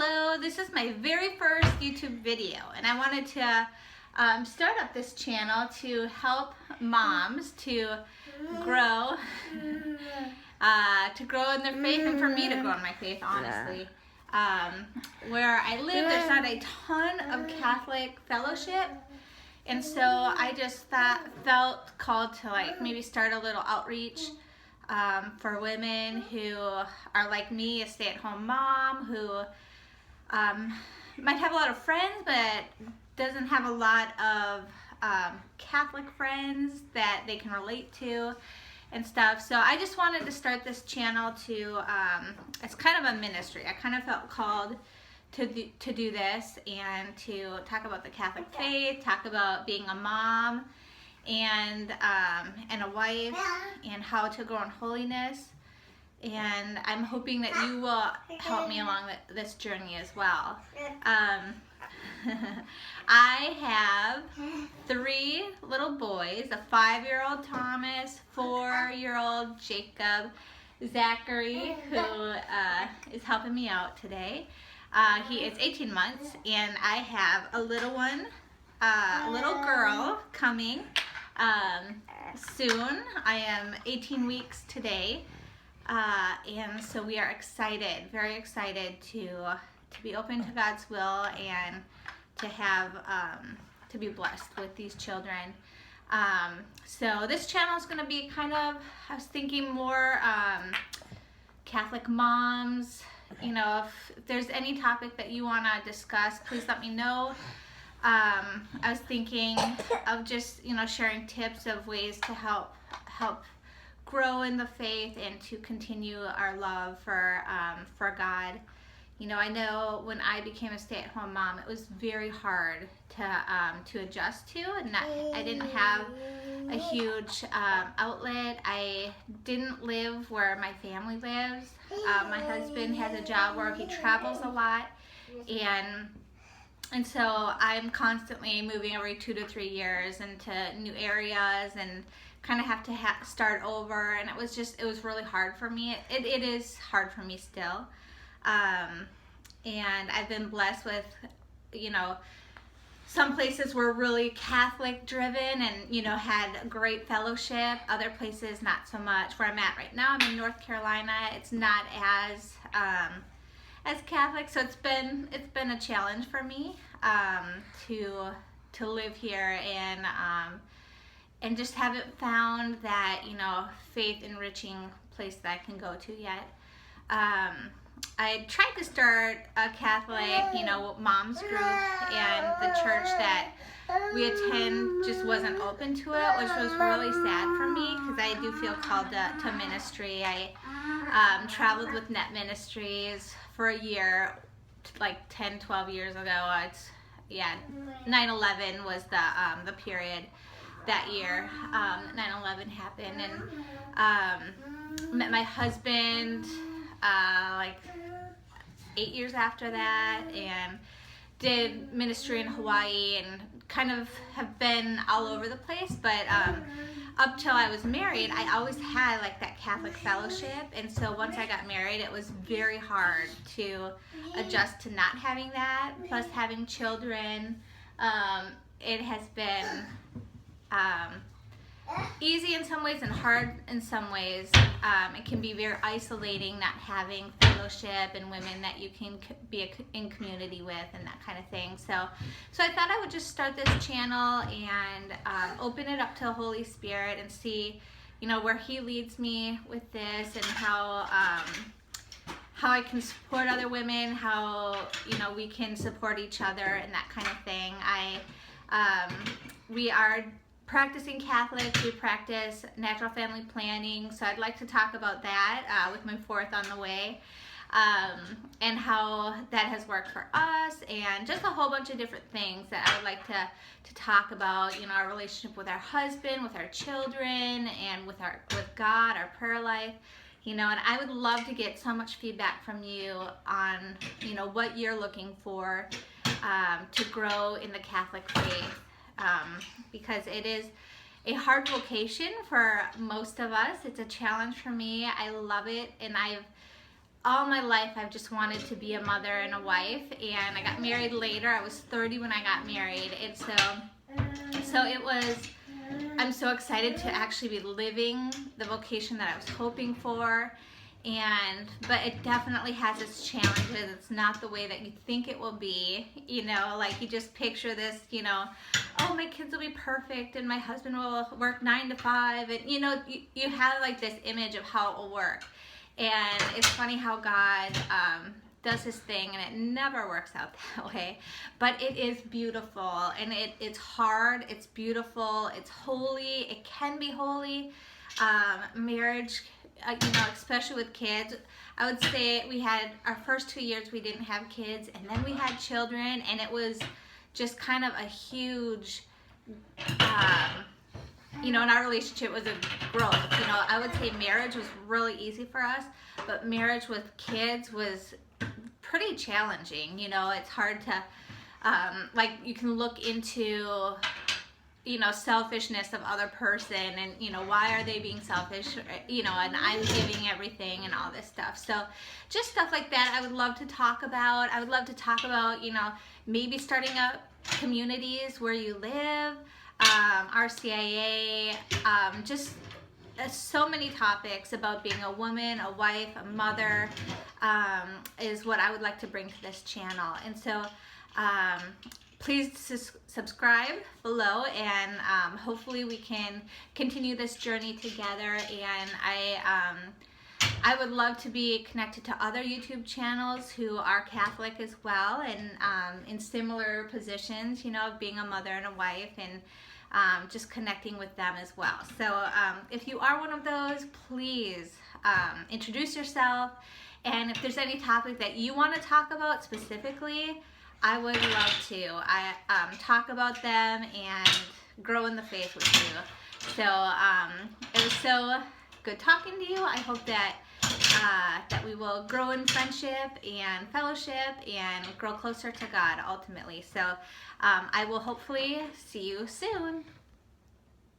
Hello, this is my very first YouTube video, and I wanted to start up this channel to help moms to grow in their faith, and for me to grow in my faith, honestly. Where I live, there's not a ton of Catholic fellowship, and so I just felt called to maybe start a little outreach for women who are like me, a stay-at-home mom who might have a lot of friends but doesn't have a lot of Catholic friends that they can relate to and stuff. So I just wanted to start this channel to, it's kind of a ministry. I kind of felt called to do this and to talk about the Catholic faith, talk about being a mom and a wife, and how to grow in holiness. And I'm hoping that you will help me along this journey as well. I have 3 little boys, a 5-year-old Thomas, 4-year-old Jacob, Zachary, who is helping me out today. He is 18 months, and I have a little one, a little girl coming soon. I am 18 weeks today. And so we are excited, very excited to be open to God's will and to have, to be blessed with these children. So this channel is going to be kind of, I was thinking more Catholic moms. You know, if there's any topic that you want to discuss, please let me know. I was thinking of just, sharing tips of ways to help grow in the faith and to continue our love for God. I know when I became a stay-at-home mom, it was very hard to adjust to, and I didn't have a huge outlet. I didn't live where my family lives. My husband has a job where he travels a lot, and so I'm constantly moving every 2 to 3 years into new areas and kind of have to start over, and it was really hard for me. It is hard for me still. And I've been blessed with, some places were really Catholic driven and, had great fellowship. Other places not so much. Where I'm at right now, I'm in North Carolina. It's not as Catholic, so it's been a challenge for me to live here and just haven't found that faith enriching place that I can go to yet. I tried to start a Catholic moms group, and the church that we attend just wasn't open to it, which was really sad for me because I do feel called to ministry. I traveled with Net Ministries for a year, like 10-12 years ago. 9/11 was the period that year. 9/11 happened, and met my husband 8 years after that, and did ministry in Hawaii, and kind of have been all over the place. But up till I was married, I always had that Catholic fellowship, and so once I got married, it was very hard to adjust to not having that, plus having children. It has been easy in some ways and hard in some ways. It can be very isolating not having fellowship and women that you can be in community with and that kind of thing. So I thought I would just start this channel and open it up to the Holy Spirit and see, where He leads me with this, and how I can support other women, how we can support each other and that kind of thing. We are practicing Catholic. We practice natural family planning, so I'd like to talk about that with my 4th on the way, and how that has worked for us, and just a whole bunch of different things that I would like to talk about. Our relationship with our husband, with our children, and with God, our prayer life. And I would love to get so much feedback from you on what you're looking for to grow in the Catholic faith. Because it is a hard vocation for most of us. It's a challenge for me. I love it, and I've all my life I've just wanted to be a mother and a wife, and I got married later. I was 30 when I got married, and so it was, I'm so excited to actually be living the vocation that I was hoping for. But it definitely has its challenges. It's not the way that you think it will be, you know, like you just picture this, you know, oh, my kids will be perfect and my husband will work 9 to 5, and you know, you have like this image of how it will work. And it's funny how God does his thing, and it never works out that way. But it is beautiful, and it's hard, it's beautiful, it's holy, it can be holy. Marriage, you know, especially with kids, I would say we had our first 2 years we didn't have kids, and then we had children, and it was just kind of a huge, you know, in our relationship was a growth. You know, I would say marriage was really easy for us, but marriage with kids was pretty challenging. You know, it's hard to, like, you can look into, you know, selfishness of other person, and you know, why are they being selfish, you know, and I'm giving everything and all this stuff. So just stuff like that I would love to talk about. I would love to talk about, you know, maybe starting up communities where you live, RCIA, just so many topics about being a woman, a wife, a mother, is what I would like to bring to this channel. And so please subscribe below, and hopefully we can continue this journey together. And I would love to be connected to other YouTube channels who are Catholic as well, and in similar positions, you know, of being a mother and a wife, and just connecting with them as well. So if you are one of those, please introduce yourself, and if there's any topic that you want to talk about specifically, I would love to talk about them and grow in the faith with you. So it was so good talking to you. I hope that that we will grow in friendship and fellowship and grow closer to God ultimately. So I will hopefully see you soon.